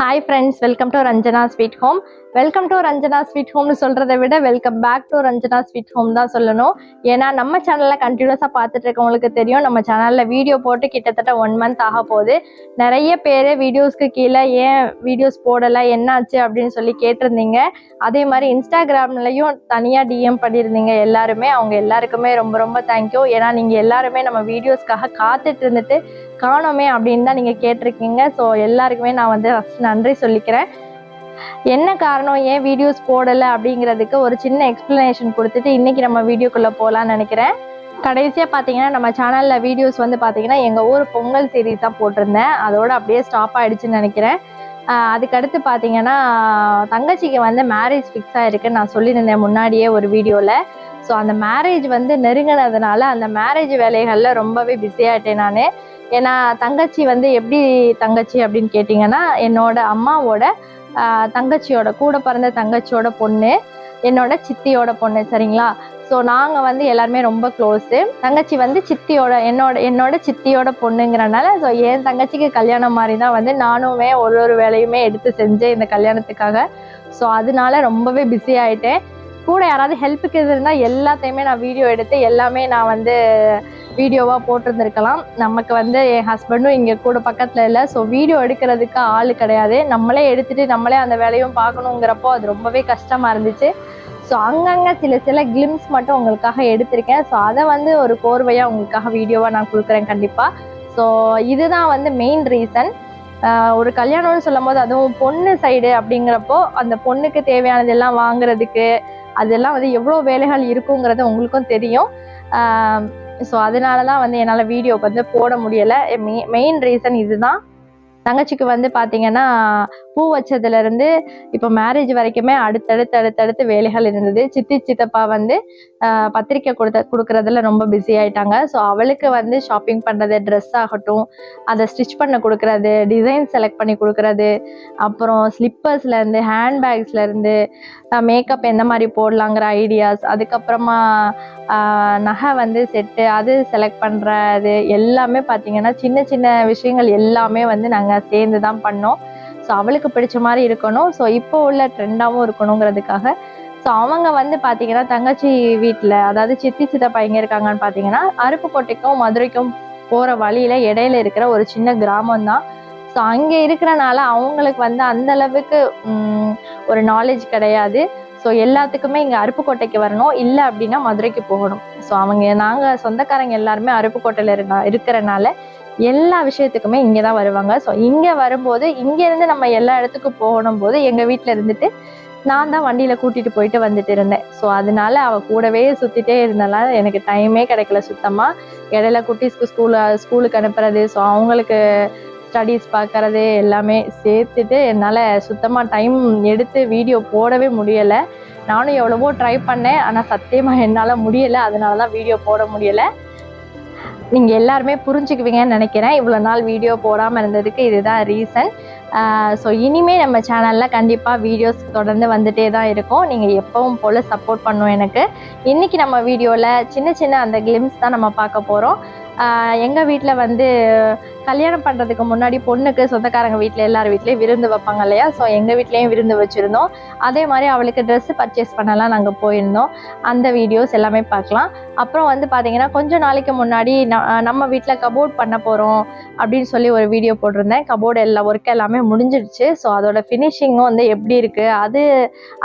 Hi friends, welcome to Ranjana Sweet Home. Welcome to Ranjana sweet ஹோம்னு சொல்கிறத விட welcome back to Ranjana sweet home தான் சொல்லணும். ஏன்னா நம்ம சேனலில் கண்டினியூஸாக பார்த்துட்டு இருக்கவங்களுக்கு தெரியும், நம்ம சேனலில் வீடியோ போட்டு கிட்டத்தட்ட 1 மந்த் ஆக போகுது. நிறைய பேர் வீடியோஸ்க்கு கீழே ஏன் வீடியோஸ் போடலை என்னாச்சு அப்படின்னு சொல்லி கேட்டிருந்தீங்க. அதே மாதிரி இன்ஸ்டாகிராம்லையும் தனியாக டிஎம் பண்ணியிருந்தீங்க எல்லாருமே. அவங்க எல்லாருக்குமே ரொம்ப ரொம்ப தேங்க்யூ. ஏன்னா நீங்கள் எல்லாருமே நம்ம வீடியோஸ்க்காக காத்துட்டு இருந்துட்டு காணோமே அப்படின்னு தான் நீங்கள் கேட்டிருக்கீங்க. ஸோ எல்லாருக்குமே நான் வந்து ஃபஸ்ட் நன்றி சொல்லிக்கிறேன். என்ன காரணம் ஏன் வீடியோஸ் போடலை அப்படிங்கிறதுக்கு ஒரு சின்ன எக்ஸ்பிளனேஷன் கொடுத்துட்டு இன்றைக்கி நம்ம வீடியோக்குள்ளே போகலான்னு நினைக்கிறேன். கடைசியாக பார்த்தீங்கன்னா நம்ம சேனலில் வீடியோஸ் வந்து பார்த்தீங்கன்னா எங்கள் ஊர் பொங்கல் சீரீஸ் தான் போட்டிருந்தேன். அதோடு அப்படியே ஸ்டாப் ஆகிடுச்சுன்னு நினைக்கிறேன். அதுக்கடுத்து பார்த்தீங்கன்னா தங்கச்சிக்கு வந்து மேரேஜ் ஃபிக்ஸ் ஆகிருக்குன்னு நான் சொல்லியிருந்தேன் முன்னாடியே ஒரு வீடியோவில். ஸோ அந்த மேரேஜ் வந்து நெருங்கினதுனால அந்த மேரேஜ் வேலைகளில் ரொம்பவே பிஸியாகிட்டேன் நான். ஏன்னா தங்கச்சி வந்து எப்படி தங்கச்சி அப்படின்னு கேட்டிங்கன்னா என்னோட அம்மாவோட தங்கச்சியோட கூட பிறந்த தங்கச்சியோட பொண்ணு, என்னோட சித்தியோட பொண்ணு, சரிங்களா? ஸோ நாங்கள் வந்து எல்லாருமே ரொம்ப க்ளோஸு. தங்கச்சி வந்து சித்தியோட என்னோட சித்தியோட பொண்ணுங்கிறனால ஸோ என் தங்கச்சிக்கு கல்யாணம் மாதிரி தான் வந்து நானுமே ஒரு வேலையுமே எடுத்து செஞ்சேன் இந்த கல்யாணத்துக்காக. ஸோ அதனால ரொம்பவே பிஸி ஆகிட்டேன். கூட யாராவது ஹெல்ப்புக்கு இருந்தால் எல்லாத்தையுமே நான் வீடியோ எடுத்து எல்லாமே நான் வந்து வீடியோவாக போட்டிருந்துருக்கலாம். நமக்கு வந்து என் ஹஸ்பண்டும் இங்கே கூட பக்கத்தில் இல்லை. ஸோ வீடியோ எடுக்கிறதுக்கு ஆள் கிடையாது. நம்மளே எடுத்துகிட்டு நம்மளே அந்த வேலையும் பார்க்கணுங்கிறப்போ அது ரொம்பவே கஷ்டமாக இருந்துச்சு. ஸோ அங்கங்கே சில கிளிம்ஸ் மட்டும் உங்களுக்காக எடுத்திருக்கேன். ஸோ அதை வந்து ஒரு கோர்வையாக உங்களுக்காக வீடியோவாக நான் கொடுக்குறேன் கண்டிப்பாக. ஸோ இதுதான் வந்து மெயின் ரீசன். ஒரு கல்யாணம்னு சொல்லும் போது அதுவும் பொண்ணு சைடு அப்படிங்கிறப்போ அந்த பொண்ணுக்கு தேவையானதெல்லாம் வாங்குறதுக்கு அதெல்லாம் வந்து எவ்வளோ வேலைகள் இருக்குங்கிறது உங்களுக்கும் தெரியும். ஸோ அதனால தான் வந்து என்னால் வீடியோ வந்து போட முடியலை. மெயின் ரீசன் இதுதான். தங்கச்சிக்கு வந்து பார்த்தீங்கன்னா பூ வச்சதுலேருந்து இப்போ மேரேஜ் வரைக்குமே அடுத்தடுத்து வேலைகள் இருந்தது. சித்தப்பா வந்து பத்திரிக்கை கொடுக்குறதுல ரொம்ப பிஸி ஆகிட்டாங்க. ஸோ அவளுக்கு வந்து ஷாப்பிங் பண்ணுறது, ட்ரெஸ் ஆகட்டும், அதை ஸ்டிச் பண்ண கொடுக்குறது, டிசைன் செலக்ட் பண்ணி கொடுக்குறது, அப்புறம் ஸ்லிப்பர்ஸ்லேருந்து ஹேண்ட்பேக்ஸ்லேருந்து மேக்கப் எந்த மாதிரி போடலாங்கிற ஐடியாஸ், அதுக்கப்புறமா நகை வந்து செட்டு அது செலக்ட் பண்ணுறது எல்லாமே பார்த்தீங்கன்னா சின்ன விஷயங்கள் எல்லாமே வந்து நாங்கள் சேர்ந்து தான் பண்ணோம். ஸோ அவளுக்கு பிடிச்ச மாதிரி இருக்கணும், ஸோ இப்போ உள்ள ட்ரெண்டாகவும் இருக்கணுங்கிறதுக்காக. ஸோ அவங்க வந்து பார்த்தீங்கன்னா தங்கச்சி வீட்டில், அதாவது சித்தப்பா எங்கே இருக்காங்கன்னு பார்த்தீங்கன்னா அருப்புக்கோட்டைக்கும் மதுரைக்கும் போகிற வழியில் இடையில இருக்கிற ஒரு சின்ன கிராமம் தான். ஸோ அங்கே இருக்கிறனால அவங்களுக்கு வந்து அந்தளவுக்கு ஒரு நாலேஜ் கிடையாது. ஸோ எல்லாத்துக்குமே இங்கே அருப்புக்கோட்டைக்கு வரணும், இல்லை அப்படின்னா மதுரைக்கு போகணும். ஸோ நாங்கள் சொந்தக்காரங்க எல்லாருமே அருப்புக்கோட்டையில் இருக்கிறனால எல்லா விஷயத்துக்குமே இங்கே தான் வருவாங்க. ஸோ இங்கே வரும்போது இங்கேருந்து நம்ம எல்லா இடத்துக்கும் போகணும் போது எங்கள் வீட்டில் இருந்துட்டு நான் தான் வண்டியில் கூட்டிகிட்டு போயிட்டு வந்துட்டு இருந்தேன். ஸோ அதனால அவள் கூடவே சுற்றிட்டே இருந்தனால எனக்கு டைமே கிடைக்கல சுத்தமாக. இடையில குட்டீஸ்க்கு ஸ்கூலுக்கு அனுப்புறது, ஸோ அவங்களுக்கு ஸ்டடீஸ் பார்க்கறது எல்லாமே சேர்த்துட்டு என்னால் சுத்தமாக டைம் எடுத்து வீடியோ போடவே முடியலை. நானும் எவ்வளவோ ட்ரை பண்ணேன், ஆனால் சத்தியமாக என்னால் முடியலை. அதனால தான் வீடியோ போட முடியலை. நீங்கள் எல்லாருமே புரிஞ்சுக்குவீங்கன்னு நினைக்கிறேன். இவ்வளோ நாள் வீடியோ போடாமல் இருந்ததுக்கு இதுதான் ரீசன். ஸோ இனிமேல் நம்ம சேனலில் கண்டிப்பாக வீடியோஸ் தொடர்ந்து வந்துகிட்டே தான் இருக்கும். நீங்கள் எப்பவும் போல் சப்போர்ட் பண்ணுவோம் எனக்கு. இன்றைக்கி நம்ம வீடியோவில் சின்ன அந்த கிளிம்ஸ் தான் நம்ம பார்க்க போகிறோம். எங்கள் வீட்டில் வந்து கல்யாணம் பண்ணுறதுக்கு முன்னாடி பொண்ணுக்கு சொந்தக்காரங்க வீட்டில் எல்லார் வீட்லேயும் விருந்து வைப்பாங்க இல்லையா? ஸோ எங்கள் வீட்லேயும் விருந்து வச்சுருந்தோம். அதே மாதிரி அவளுக்கு ட்ரெஸ்ஸு பர்ச்சேஸ் பண்ணலாம் நாங்கள் போயிருந்தோம். அந்த வீடியோஸ் எல்லாமே பார்க்கலாம். அப்புறம் வந்து பார்த்திங்கன்னா கொஞ்சம் நாளைக்கு முன்னாடி நம்ம வீட்டில் கபோர்ட் பண்ண போகிறோம் அப்படின்னு சொல்லி ஒரு வீடியோ போட்டிருந்தேன். கபோர்டு ஒர்க் எல்லாமே முடிஞ்சிடுச்சு. ஸோ அதோட ஃபினிஷிங்கும் வந்து எப்படி இருக்குது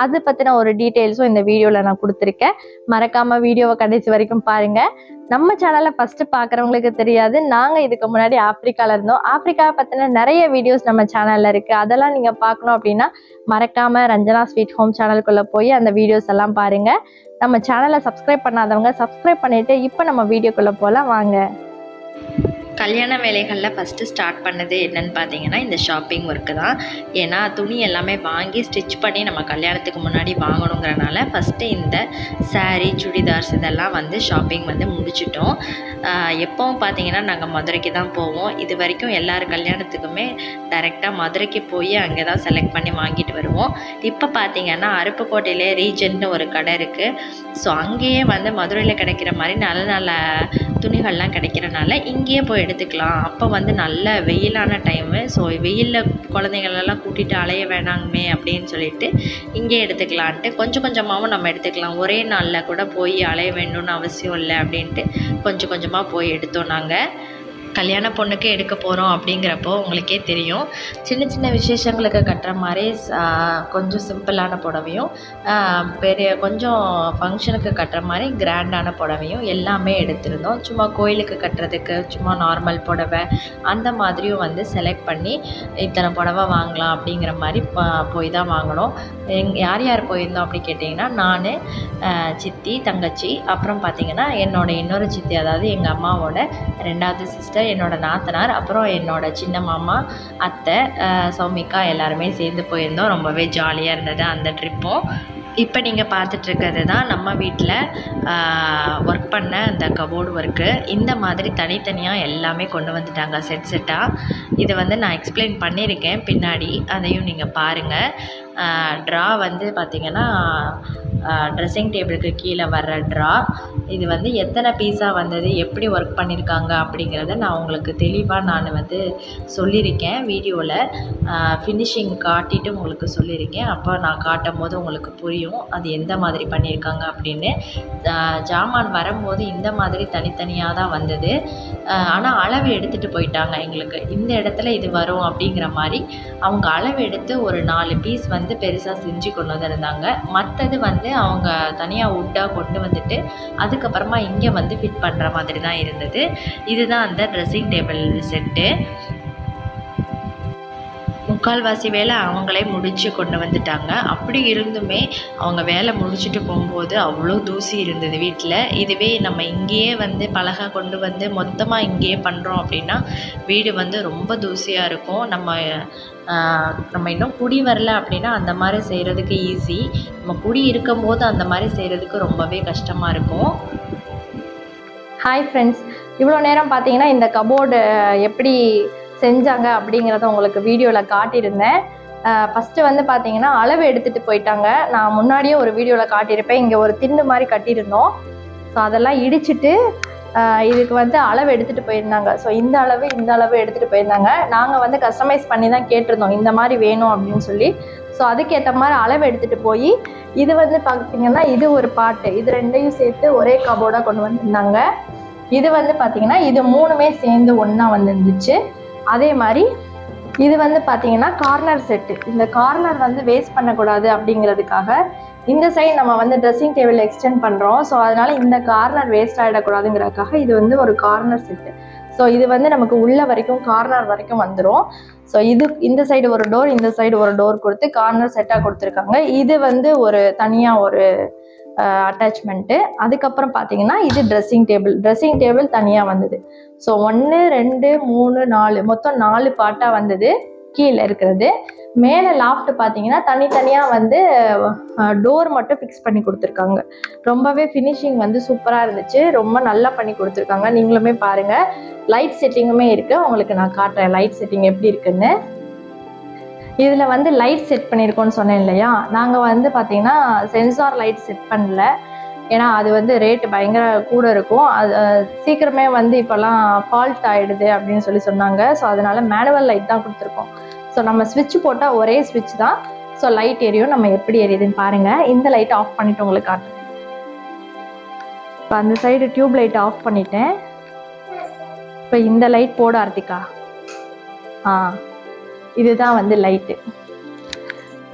அது பற்றின ஒரு டீட்டெயில்ஸும் இந்த வீடியோவில் நான் கொடுத்துருக்கேன். மறக்காமல் வீடியோவை கடைசி வரைக்கும் பாருங்கள். நம்ம சேனலை ஃபஸ்ட்டு பார்க்குறவங்களுக்கு தெரியாது, நாங்கள் இதுக்கு முன்னாடி ஆப்ரிக்காவில் இருந்தோம். ஆப்ரிக்காவை பற்றின நிறைய வீடியோஸ் நம்ம சேனலில் இருக்குது. அதெல்லாம் நீங்கள் பார்க்கணும் அப்படின்னா மறக்காமல் ரஞ்சனா ஸ்வீட் ஹோம் சேனலுக்குள்ளே போய் அந்த வீடியோஸ் எல்லாம் பாருங்கள். நம்ம சேனலை சப்ஸ்கிரைப் பண்ணாதவங்க சப்ஸ்கிரைப் பண்ணிவிட்டு இப்போ நம்ம வீடியோக்குள்ளே போகலாம் வாங்க. கல்யாண வேலைகளில் ஃபஸ்ட்டு ஸ்டார்ட் பண்ணது என்னென்னு பார்த்தீங்கன்னா இந்த ஷாப்பிங் ஒர்க்கு தான். ஏன்னா துணி எல்லாமே வாங்கி ஸ்டிச் பண்ணி நம்ம கல்யாணத்துக்கு முன்னாடி வாங்கணுங்கிறனால ஃபஸ்ட்டு இந்த சாரீ, சுடிதார்ஸ் இதெல்லாம் வந்து ஷாப்பிங் வந்து முடிச்சிட்டோம். எப்போவும் பார்த்தீங்கன்னா நாங்கள் மதுரைக்கு தான் போவோம். இது வரைக்கும் எல்லார் கல்யாணத்துக்குமே டைரெக்டாக மதுரைக்கு போய் அங்கே தான் செலக்ட் பண்ணி வாங்கிட்டு வருவோம். இப்போ பார்த்தீங்கன்னா அருப்புக்கோட்டையிலே ரீஜன்னு ஒரு கடை இருக்குது. ஸோ அங்கேயே வந்து மதுரையில் கிடைக்கிற மாதிரி நல்ல துணிகள்லாம் கிடைக்கிறனால இங்கேயே போய் எடுத்துக்கலாம். அப்போ வந்து நல்ல வெயிலான டைமு. ஸோ வெயிலில் குழந்தைங்களெல்லாம் கூட்டிகிட்டு அலைய வேணாங்குமே அப்படின்னு சொல்லிட்டு இங்கே எடுத்துக்கலான்ட்டு கொஞ்சம் கொஞ்சமாகவும் நம்ம எடுத்துக்கலாம். ஒரே நாளில் கூட போய் அலைய வேண்டும்னு அவசியம் இல்லை அப்படின்ட்டு கொஞ்சம் கொஞ்சமாக போய் எடுத்தோம் நாங்கள். கல்யாண பொண்ணுக்கு எடுக்க போகிறோம் அப்படிங்கிறப்போ உங்களுக்கே தெரியும், சின்ன சின்ன விசேஷங்களுக்கு கட்டுற மாதிரி கொஞ்சம் சிம்பிளான புடவையும், பெரிய கொஞ்சம் ஃபங்க்ஷனுக்கு கட்டுற மாதிரி கிராண்டான புடவையும் எல்லாமே எடுத்திருந்தோம். சும்மா கோயிலுக்கு கட்டுறதுக்கு சும்மா நார்மல் புடவை அந்த மாதிரியும் வந்து செலக்ட் பண்ணி இத்தனை புடவை வாங்கலாம் அப்படிங்கிற மாதிரி போய் தான் வாங்கினோம். யார் யார் போயிருந்தோம் அப்படி கேட்டிங்கன்னா, நான், சித்தி, தங்கச்சி, அப்புறம் பார்த்திங்கன்னா என்னோடய இன்னொரு சித்தி, அதாவது எங்கள் அம்மாவோட 2வது சிஸ்டர், என்னோடய நாத்தனார், அப்புறம் என்னோடய சின்ன மாமா, அத்தை, சௌமிகா எல்லாருமே சேர்ந்து போயிருந்தோம். ரொம்பவே ஜாலியாக இருந்தது அந்த ட்ரிப்பும். இப்போ நீங்கள் பார்த்துட்ருக்கிறது தான் நம்ம வீட்டில் ஒர்க் பண்ண அந்த கபோர்டு ஒர்க்கு. இந்த மாதிரி தனித்தனியாக எல்லாமே கொண்டு வந்துட்டாங்க செட்டாக. இதை வந்து நான் எக்ஸ்பிளைன் பண்ணியிருக்கேன் பின்னாடி, அதையும் நீங்கள் பாருங்கள். ட்ரா வந்து பார்த்திங்கன்னா ட்ரெஸ்ஸிங் டேபிளுக்கு கீழே வர்ற ட்ரா. இது வந்து எத்தனை பீஸாக வந்தது, எப்படி ஒர்க் பண்ணியிருக்காங்க அப்படிங்கிறத நான் உங்களுக்கு தெளிவாக நான் வந்து சொல்லியிருக்கேன் வீடியோவில். ஃபினிஷிங் காட்டிட்டு உங்களுக்கு சொல்லியிருக்கேன். அப்போ நான் காட்டும் போது உங்களுக்கு புரியும் அது எந்த மாதிரி பண்ணியிருக்காங்க அப்படின்னு. ஜாமான் வரும்போது இந்த மாதிரி தனித்தனியாக தான் வந்தது. ஆனால் அளவு எடுத்துகிட்டு போயிட்டாங்க எங்களுக்கு. இந்த இடத்துல இது வரும் அப்படிங்கிற மாதிரி அவங்க அளவு எடுத்து ஒரு 4 பீஸ் வந்து பெருசாக செஞ்சு கொண்டு வந்திருந்தாங்க. மற்றது வந்து அவங்க தனியாக உட்டாக கொண்டு வந்துட்டு அதுக்கப்புறமா இங்கே வந்து ஃபிட் பண்ணுற மாதிரி தான் இருந்தது. இதுதான் அந்த ட்ரெஸ்ஸிங் டேபிள் செட்டு. முக்கால்வாசி வேலை அவங்களே முடித்து கொண்டு வந்துட்டாங்க. அப்படி இருந்துமே அவங்க வேலை முடிச்சுட்டு போகும்போது அவ்வளோ தூசி இருந்தது வீட்டில். இதுவே நம்ம இங்கேயே வந்து பலகை கொண்டு வந்து மொத்தமாக இங்கேயே பண்ணுறோம் அப்படின்னா வீடு வந்து ரொம்ப தூசியாக இருக்கும். நம்ம இன்னும் குடி வரல அப்படின்னா அந்த மாதிரி செய்கிறதுக்கு ஈஸி. நம்ம குடி இருக்கும்போது அந்த மாதிரி செய்கிறதுக்கு ரொம்பவே கஷ்டமாக இருக்கும். ஹாய் ஃப்ரெண்ட்ஸ், இவ்வளோ நேரம் பார்த்தீங்கன்னா இந்த கபோர்டு எப்படி செஞ்சாங்க அப்படிங்கிறத உங்களுக்கு வீடியோவில் காட்டியிருந்தேன். ஃபஸ்ட்டு வந்து பார்த்தீங்கன்னா அளவு எடுத்துகிட்டு போயிட்டாங்க. நான் முன்னாடியே ஒரு வீடியோவில் காட்டியிருப்பேன். இங்கே ஒரு திண்டு மாதிரி கட்டியிருந்தோம். ஸோ அதெல்லாம் இடிச்சிட்டு இதுக்கு வந்து அளவு எடுத்துகிட்டு போயிருந்தாங்க. ஸோ இந்த அளவு எடுத்துகிட்டு போயிருந்தாங்க. நாங்கள் வந்து கஸ்டமைஸ் பண்ணி தான் கேட்டிருந்தோம் இந்த மாதிரி வேணும் அப்படின்னு சொல்லி. ஸோ அதுக்கேற்ற மாதிரி அளவு எடுத்துகிட்டு போய் இது வந்து பார்த்தீங்கன்னா இது ஒரு பாட்டு, இது 2ஐயும் சேர்த்து ஒரே கபோர்டாக கொண்டு வந்திருந்தாங்க. இது வந்து பார்த்தீங்கன்னா இது 3மே சேர்ந்து ஒன்றா வந்துருந்துச்சு. அதே மாதிரி இது வந்து பார்த்தீங்கன்னா கார்னர் செட்டு. இந்த கார்னர் வந்து வேஸ்ட் பண்ணக்கூடாது அப்படிங்கிறதுக்காக இந்த சைடு நம்ம வந்து ட்ரெஸ்ஸிங் டேபிள் எக்ஸ்டெண்ட் பண்ணுறோம். ஸோ அதனால் இந்த கார்னர் வேஸ்ட் ஆகிடக்கூடாதுங்கிறதுக்காக இது வந்து ஒரு கார்னர் செட்டு. ஸோ இது வந்து நமக்கு உள்ள வரைக்கும் கார்னர் வரைக்கும் வந்துடும். ஸோ இந்த சைடு ஒரு டோர், இந்த சைடு ஒரு டோர் கொடுத்து கார்னர் செட்டாக கொடுத்துருக்காங்க. இது வந்து ஒரு தனியாக ஒரு அட்டாச்மெண்ட்டு. அதுக்கப்புறம் பார்த்தீங்கன்னா இது ட்ரெஸ்ஸிங் டேபிள் தனியாக வந்தது. ஸோ 1 2 3 4 மொத்தம் 4 பார்ட்டாக வந்தது கீழே இருக்கிறது. மேலே லாஃப்ட் பார்த்தீங்கன்னா தனித்தனியாக வந்து டோர் மட்டும் ஃபிக்ஸ் பண்ணி கொடுத்துருக்காங்க. ரொம்பவே ஃபினிஷிங் வந்து சூப்பராக இருந்துச்சு. ரொம்ப நல்லா பண்ணி கொடுத்துருக்காங்க. நீங்களுமே பாருங்கள். லைட் செட்டிங்குமே இருக்குது. உங்களுக்கு நான் காட்டுறேன் லைட் செட்டிங் எப்படி இருக்குன்னு. இதில் வந்து லைட் செட் பண்ணியிருக்கோன்னு சொன்னேன் இல்லையா, நாங்கள் வந்து பார்த்திங்கன்னா சென்சார் லைட் செட் பண்ணல. ஏன்னா அது வந்து ரேட்டு பயங்கர கூட இருக்கும். அது சீக்கிரமே வந்து இப்போல்லாம் ஃபால்ட் ஆகிடுது அப்படின்னு சொன்னாங்க. ஸோ அதனால் மேனுவல் லைட் தான் கொடுத்துருக்கோம். ஸோ நம்ம ஸ்விட்ச் போட்டால் ஒரே ஸ்விட்ச் தான். ஸோ லைட் எரியும். நம்ம எப்படி எரியுதுன்னு பாருங்கள். இந்த லைட்டை ஆஃப் பண்ணிவிட்டு உங்களுக்கு காட்டுறேன். இப்போ அந்த சைடு டியூப் லைட் ஆஃப் பண்ணிட்டேன். இப்போ இந்த லைட் போட ஆர்த்திகா. இதுதான் வந்து லைட்டு.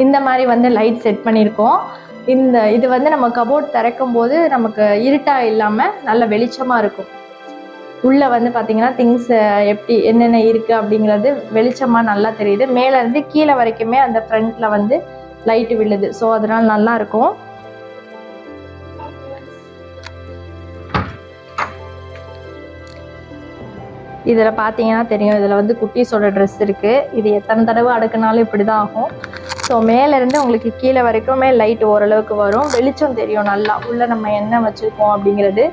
இந்த மாதிரி வந்து லைட் செட் பண்ணியிருக்கோம். இது வந்து நம்ம கபோர்ட் திறக்கும் போது நமக்கு இருட்டாக இல்லாமல் நல்ல வெளிச்சமாக இருக்கும். உள்ளே வந்து பார்த்திங்கன்னா திங்ஸ் எப்படி என்னென்ன இருக்குது அப்படிங்கிறது வெளிச்சமாக நல்லா தெரியுது. மேலேருந்து கீழே வரைக்குமே அந்த ஃப்ரண்ட்டில் வந்து லைட்டு விழுது. ஸோ அதனால் நல்லாயிருக்கும். இதில் பார்த்தீங்கன்னா தெரியும், இதில் வந்து குட்டீஸோட ட்ரெஸ் இருக்குது. இது எத்தனை தடவை அடுக்குனாலும் இப்படி தான் ஆகும். ஸோ மேலேருந்து உங்களுக்கு கீழே வரைக்குமே லைட் ஓரளவுக்கு வரும். வெளிச்சம் தெரியும் நல்லா உள்ளே நம்ம என்ன வச்சுருக்கோம் அப்படிங்கிறது.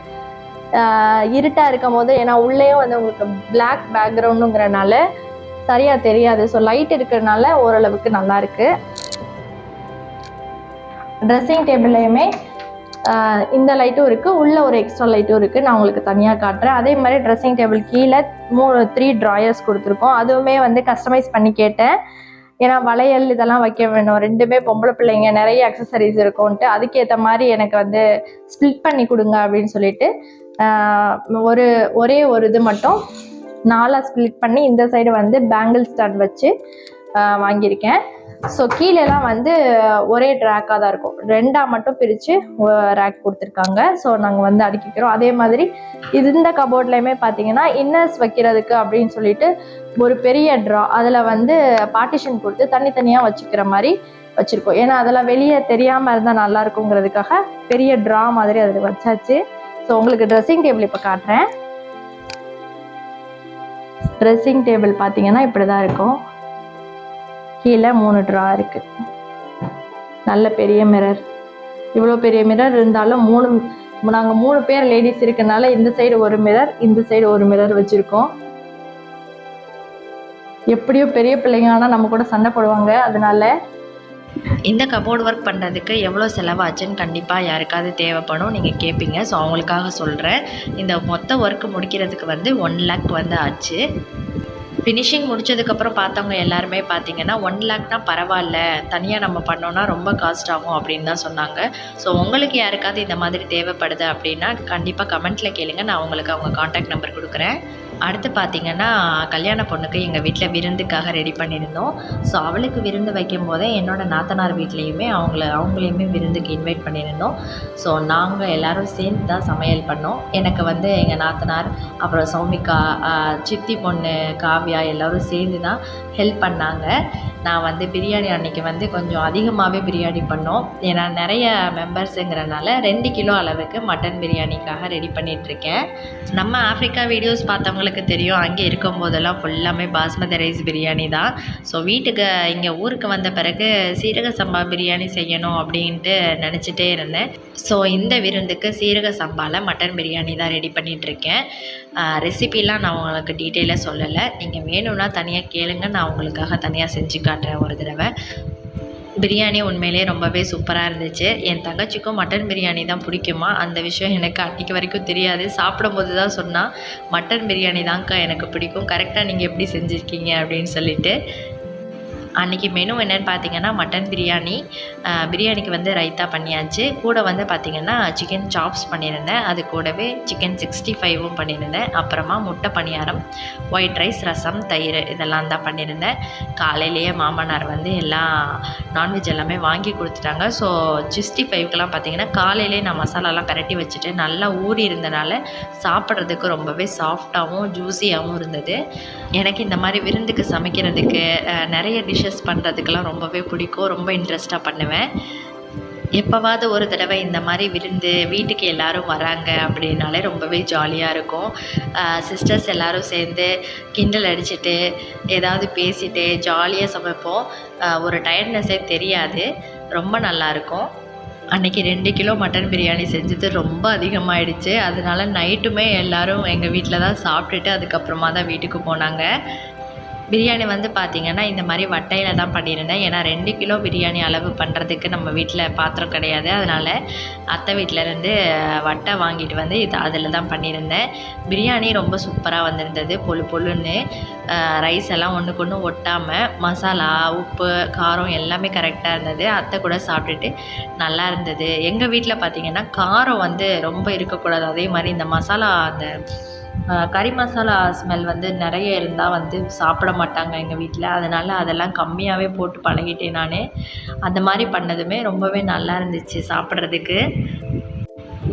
இருட்டாக இருக்கும் போது, ஏன்னா உள்ளேயும் வந்து உங்களுக்கு பிளாக் பேக்ரவுண்டுங்கிறனால சரியாக தெரியாது. ஸோ லைட் இருக்கிறதுனால ஓரளவுக்கு நல்லாயிருக்கு. ட்ரெஸ்ஸிங் டேபிள்லையுமே இந்த லைட்டும் இருக்குது, உள்ளே ஒரு எக்ஸ்ட்ரா லைட்டும் இருக்குது. நான் உங்களுக்கு தனியாக காட்டுறேன். அதே மாதிரி ட்ரெஸ்ஸிங் டேபிள் கீழே 3 ட்ராயர்ஸ் கொடுத்துருக்கோம். அதுவுமே வந்து கஸ்டமைஸ் பண்ணி கேட்டேன். ஏன்னா வளையல் இதெல்லாம் வைக்க வேணும், 2மே பொம்பளை பிள்ளைங்க, நிறைய அக்சசரிஸ் இருக்கும்ன்ட்டு அதுக்கேற்ற மாதிரி எனக்கு வந்து ஸ்ப்ளிட் பண்ணி கொடுங்க அப்படின்னு சொல்லிட்டு ஒரே ஒரு இது மட்டும் 4 ஸ்ப்ளிட் பண்ணி இந்த சைடு வந்து பேங்கிள் ஸ்டாண்ட் வச்சு வாங்கியிருக்கேன். ஸோ கீழேலாம் வந்து ஒரே ரேக்காக தான் இருக்கும், 2ஆக மட்டும் பிரித்து ரேக் கொடுத்துருக்காங்க. ஸோ நாங்கள் வந்து அடுக்கிக்கிறோம். அதே மாதிரி இந்த கபோர்ட்லேயுமே பார்த்தீங்கன்னா இன்னர்ஸ் வைக்கிறதுக்கு அப்படின்னு சொல்லிட்டு ஒரு பெரிய ட்ரா, அதில் வந்து பார்ட்டிஷன் கொடுத்து தனித்தனியாக வச்சுக்கிற மாதிரி வச்சுருக்கோம். ஏன்னா அதெல்லாம் வெளியே தெரியாமல் இருந்தால் நல்லா இருக்குங்கிறதுக்காக பெரிய ட்ரா மாதிரி அதில் வச்சாச்சு. ஸோ உங்களுக்கு ட்ரெஸ்ஸிங் டேபிள் இப்போ காட்டுறேன். ட்ரெஸ்ஸிங் டேபிள் பார்த்தீங்கன்னா இப்படி தான் இருக்கும். கீழே 3 ட்ரா இருக்குது, நல்ல பெரிய மிரர். இவ்வளோ பெரிய மிரர் இருந்தாலும் நாங்கள் 3 பேர் லேடிஸ் இருக்கனால இந்த சைடு ஒரு மிரர், இந்த சைடு ஒரு மிரர் வச்சுருக்கோம். எப்படியோ பெரிய பிள்ளைங்க ஆனால் நம்ம கூட சண்டை போடுவாங்க. அதனால இந்த கபோர்டு ஒர்க் பண்ணுறதுக்கு எவ்வளோ செலவாச்சுன்னு கண்டிப்பாக யாருக்காவது தேவைப்படும், நீங்கள் கேட்பீங்க. ஸோ அவங்களுக்காக சொல்கிறேன். இந்த மொத்த ஒர்க்கு முடிக்கிறதுக்கு வந்து 1 லேக் வந்து ஆச்சு. ஃபினிஷிங் முடிச்சதுக்கப்புறம் பார்த்தவங்க எல்லாருமே பார்த்தீங்கன்னா 1 லேக்னா பரவாயில்ல, தனியாக நம்ம பண்ணோன்னா ரொம்ப காஸ்ட் ஆகும் அப்படின்னு தான் சொன்னாங்க. ஸோ உங்களுக்கு யாருக்காவது இந்த மாதிரி தேவைப்படுது அப்படின்னா கண்டிப்பாக கமெண்ட்டில் கேளுங்க, நான் உங்களுக்கு அவங்க காண்டாக்ட் நம்பர் கொடுக்குறேன். அடுத்து பார்த்திங்கன்னா கல்யாண பொண்ணுக்கு எங்கள் வீட்டில் விருந்துக்காக ரெடி பண்ணியிருந்தோம். ஸோ அவளுக்கு விருந்து வைக்கும் போதே என்னோடய நாத்தனார் வீட்லேயுமே அவங்களையுமே விருந்துக்கு இன்வைட் பண்ணியிருந்தோம். ஸோ நாங்கள் எல்லோரும் சேர்ந்து தான் சமையல் பண்ணோம். எனக்கு வந்து எங்கள் நாத்தனார், அப்புறம் சௌமிகா, சித்தி பொண்ணு காவ்யா எல்லோரும் சேர்ந்து தான் ஹெல்ப் பண்ணாங்க. நான் வந்து பிரியாணி அன்றைக்கி வந்து கொஞ்சம் அதிகமாகவே பிரியாணி பண்ணோம். ஏன்னா நிறைய மெம்பர்ஸுங்கிறனால 2 கிலோ அளவுக்கு மட்டன் பிரியாணிக்காக ரெடி பண்ணிகிட்ருக்கேன். நம்ம ஆஃப்ரிக்கா வீடியோஸ் பார்த்தவங்களுக்கு தெரியும், அங்கே இருக்கும்போதெல்லாம் ஃபுல்லாமே பாஸ்மதி ரைஸ் பிரியாணி தான். ஸோ வீட்டுக்கு இங்கே ஊருக்கு வந்த பிறகு சீரக சம்பா பிரியாணி செய்யணும் அப்படின்ட்டு நினச்சிட்டே இருந்தேன். ஸோ இந்த விருந்துக்கு சீரக சம்பாவில் மட்டன் பிரியாணி தான் ரெடி பண்ணிகிட்ருக்கேன். ரெசிபிலாம் நான் உங்களுக்கு டீட்டெயிலாக சொல்லலை, நீங்கள் வேணும்னா தனியாக கேளுங்க, நான் உங்களுக்காக தனியாக செஞ்சு காட்டுறேன் ஒரு தடவை. பிரியாணி உண்மையிலே ரொம்பவே சூப்பராக இருந்துச்சு. என் தங்கச்சிக்கும் மட்டன் பிரியாணி தான் பிடிக்குமா, அந்த விஷயம் எனக்கு அன்றைக்கி வரைக்கும் தெரியாது. சாப்பிடும்போது தான் சொன்னால் மட்டன் பிரியாணி தான்க்கா எனக்கு பிடிக்கும், கரெக்டாக நீங்கள் எப்படி செஞ்சுருக்கீங்க அப்படின்னு சொல்லிட்டு. அன்றைக்கி மெனு என்னென்னு பார்த்தீங்கன்னா மட்டன் பிரியாணி, பிரியாணிக்கு வந்து ரைத்தா பண்ணியாச்சு. கூட வந்து பார்த்திங்கன்னா சிக்கன் சாப்ஸ் பண்ணியிருந்தேன், அது கூடவே சிக்கன் 65வும் பண்ணியிருந்தேன். அப்புறமா முட்டை பணியாரம், ஒயிட் ரைஸ், ரசம், தயிர் இதெல்லாம் தான் பண்ணியிருந்தேன். காலையிலேயே மாமனார் வந்து எல்லாம் நான்வெஜ் எல்லாமே வாங்கி கொடுத்துட்டாங்க. ஸோ 65க்கெலாம் பார்த்திங்கன்னா காலையிலே நான் மசாலாலாம் பரட்டி வச்சுட்டு நல்லா ஊறி இருந்தனால சாப்பிட்றதுக்கு ரொம்பவே சாஃப்டாகவும் ஜூஸியாகவும் இருந்தது. எனக்கு இந்த மாதிரி விருந்துக்கு சமைக்கிறதுக்கு நிறைய டிஷ்ஷஸ் பண்ணுறதுக்கெல்லாம் ரொம்பவே பிடிக்கும், ரொம்ப இன்ட்ரெஸ்ட்டாக பண்ணுவேன். எப்போவாவது ஒரு தடவை இந்த மாதிரி விருந்து வீட்டுக்கு எல்லோரும் வராங்க அப்படின்னாலே ரொம்பவே ஜாலியாக இருக்கும். சிஸ்டர்ஸ் எல்லோரும் சேர்ந்து கிண்டல் அடிச்சுட்டு ஏதாவது பேசிட்டு ஜாலியாக சமைப்போம். ஒரு டயர்ட்னஸே தெரியாது, ரொம்ப நல்லாயிருக்கும். அன்றைக்கி 2 கிலோ மட்டன் பிரியாணி செஞ்சது ரொம்ப அதிகமாகிடுச்சு. அதனால நைட்டுமே எல்லோரும் எங்கள் வீட்டில் தான் சாப்பிட்டுட்டு அதுக்கப்புறமா தான் வீட்டுக்கு போனாங்க. பிரியாணி வந்து பார்த்திங்கன்னா இந்த மாதிரி வட்டையில் தான் பண்ணியிருந்தேன். ஏன்னா 2 கிலோ பிரியாணி அளவு பண்ணுறதுக்கு நம்ம வீட்டில் பாத்திரம் கிடையாது. அதனால் அத்தை வீட்டிலேருந்து வட்டை வாங்கிட்டு வந்து அதில் தான் பண்ணியிருந்தேன். பிரியாணி ரொம்ப சூப்பராக வந்திருந்தது, பொழுன்னு. ரைஸ் எல்லாம் ஒன்றுக்கு ஒன்று ஒட்டாமல், மசாலா, உப்பு, காரம் எல்லாமே கரெக்டாக இருந்தது. அத்தை கூட சாப்பிட்டுட்டு நல்லா இருந்தது. எங்கள் வீட்டில் பார்த்திங்கன்னா காரம் வந்து ரொம்ப இருக்கக்கூடாது. அதே மாதிரி இந்த மசாலா, அந்த கறி மசாலா ஸ்மெல் வந்து நிறைய இருந்தால் வந்து சாப்பிட மாட்டாங்க எங்கள் வீட்டில். அதனால் அதெல்லாம் கம்மியாகவே போட்டு பழகிட்டேன் நான். அந்த மாதிரி பண்ணதுமே ரொம்பவே நல்லா இருந்துச்சு சாப்பிட்றதுக்கு.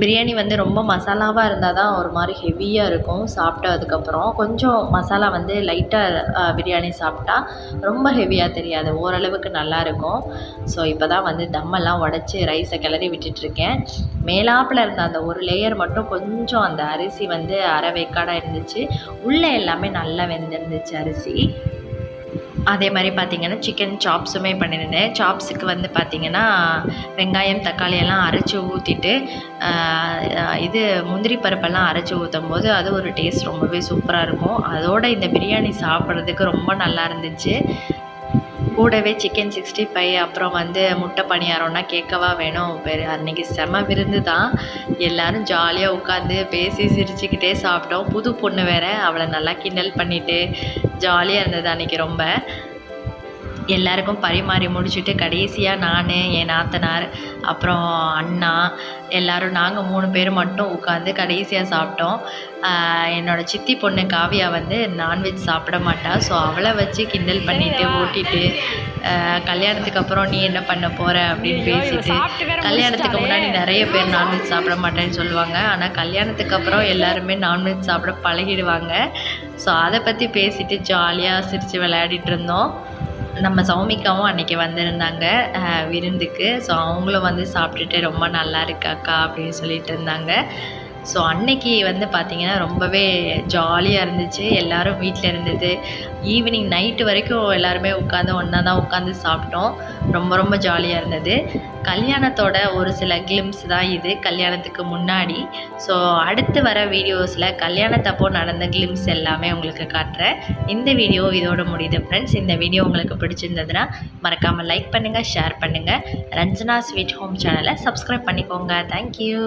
பிரியாணி வந்து ரொம்ப மசாலாவாக இருந்தால் தான் ஒரு மாதிரி ஹெவியாக இருக்கும். சாப்பிட்டதுக்கப்புறம் கொஞ்சம் மசாலா வந்து லைட்டாக பிரியாணி சாப்பிட்டா ரொம்ப ஹெவியாக தெரியாது, ஓரளவுக்கு நல்லாயிருக்கும். ஸோ இப்போ தான் வந்து தம்மெல்லாம் உடச்சி ரைஸை கிளறி விட்டுட்ருக்கேன். மேலாப்பில் இருந்த அந்த ஒரு லேயர் மட்டும் கொஞ்சம் அந்த அரிசி வந்து அரை வேக்காடாக இருந்துச்சு, உள்ளே எல்லாமே நல்லா வெந்திருந்துச்சு அரிசி. அதே மாதிரி பார்த்திங்கன்னா சிக்கன் சாப்ஸுமே பண்ணியிருந்தேன். சாப்ஸுக்கு வந்து பார்த்திங்கன்னா வெங்காயம், தக்காளி எல்லாம் அரைச்சி ஊற்றிட்டு இது முந்திரி பருப்பெல்லாம் அரைச்சி ஊற்றும் போது அது ஒரு டேஸ்ட் ரொம்பவே சூப்பராக இருக்கும். அதோடு இந்த பிரியாணி சாப்பிட்றதுக்கு ரொம்ப நல்லா இருந்துச்சு. கூடவே சிக்கன் 65 அப்புறம் வந்து முட்டை பணியாரம்னா கேட்கவா வேணும். அன்றைக்கி செம விருந்து தான். எல்லோரும் ஜாலியாக உட்காந்து பேசி சிரிச்சுக்கிட்டே சாப்பிட்டோம். புது பொண்ணு வேறு, அவளை நல்லா கிண்டல் பண்ணிவிட்டு ஜாலியாக இருந்தது அன்றைக்கி ரொம்ப. எல்லாருக்கும் பரிமாறி முடிச்சுட்டு கடைசியாக நான், என் நாத்தனார், அப்புறம் அண்ணா எல்லோரும் நாங்கள் 3 பேர் மட்டும் உட்காந்து கடைசியாக சாப்பிட்டோம். என்னோடய சித்தி பொண்ணு காவியா வந்து நான்வெஜ் சாப்பிட மாட்டா. ஸோ அவளை வச்சு கிண்டல் பண்ணிவிட்டு ஓட்டிட்டு கல்யாணத்துக்கு அப்புறம் நீ என்ன பண்ண போகிற அப்படின்னு பேசிட்டு, கல்யாணத்துக்கு முன்னாடி நிறைய பேர் நான்வெஜ் சாப்பிட மாட்டேன்னு சொல்லுவாங்க. ஆனால் கல்யாணத்துக்கு அப்புறம் எல்லாருமே நான்வெஜ் சாப்பிட பழகிடுவாங்க. ஸோ அதை பற்றி பேசிட்டு ஜாலியாக சிரித்து விளையாடிட்டு இருந்தோம். நம்ம சௌமிகாவும் அன்றைக்கி வந்திருந்தாங்க விருந்துக்கு. ஸோ அவங்களும் வந்து சாப்பிட்டுட்டு ரொம்ப நல்லா இருக்காக்கா அப்படின்னு சொல்லிட்டு இருந்தாங்க. ஸோ அன்னைக்கு வந்து பார்த்திங்கன்னா ரொம்பவே ஜாலியாக இருந்துச்சு. எல்லோரும் வீட்டில் இருந்தது. ஈவினிங் நைட்டு வரைக்கும் எல்லாருமே உட்காந்து ஒன்றா தான் உட்காந்து சாப்பிட்டோம். ரொம்ப ரொம்ப ஜாலியாக இருந்தது. கல்யாணத்தோட ஒரு சில கிளிம்ஸ் தான் இது, கல்யாணத்துக்கு முன்னாடி. ஸோ அடுத்து வர வீடியோஸில் கல்யாணத்தப்போ நடந்த கிளிம்ஸ் எல்லாமே உங்களுக்கு காட்டுறேன். இந்த வீடியோ இதோட முடியுது ஃப்ரெண்ட்ஸ். இந்த வீடியோ உங்களுக்கு பிடிச்சிருந்ததுன்னா மறக்காமல் லைக் பண்ணுங்கள், ஷேர் பண்ணுங்கள். ரஞ்சனா ஸ்வீட் ஹோம் சேனலை சப்ஸ்கிரைப் பண்ணிக்கோங்க. தேங்க்யூ.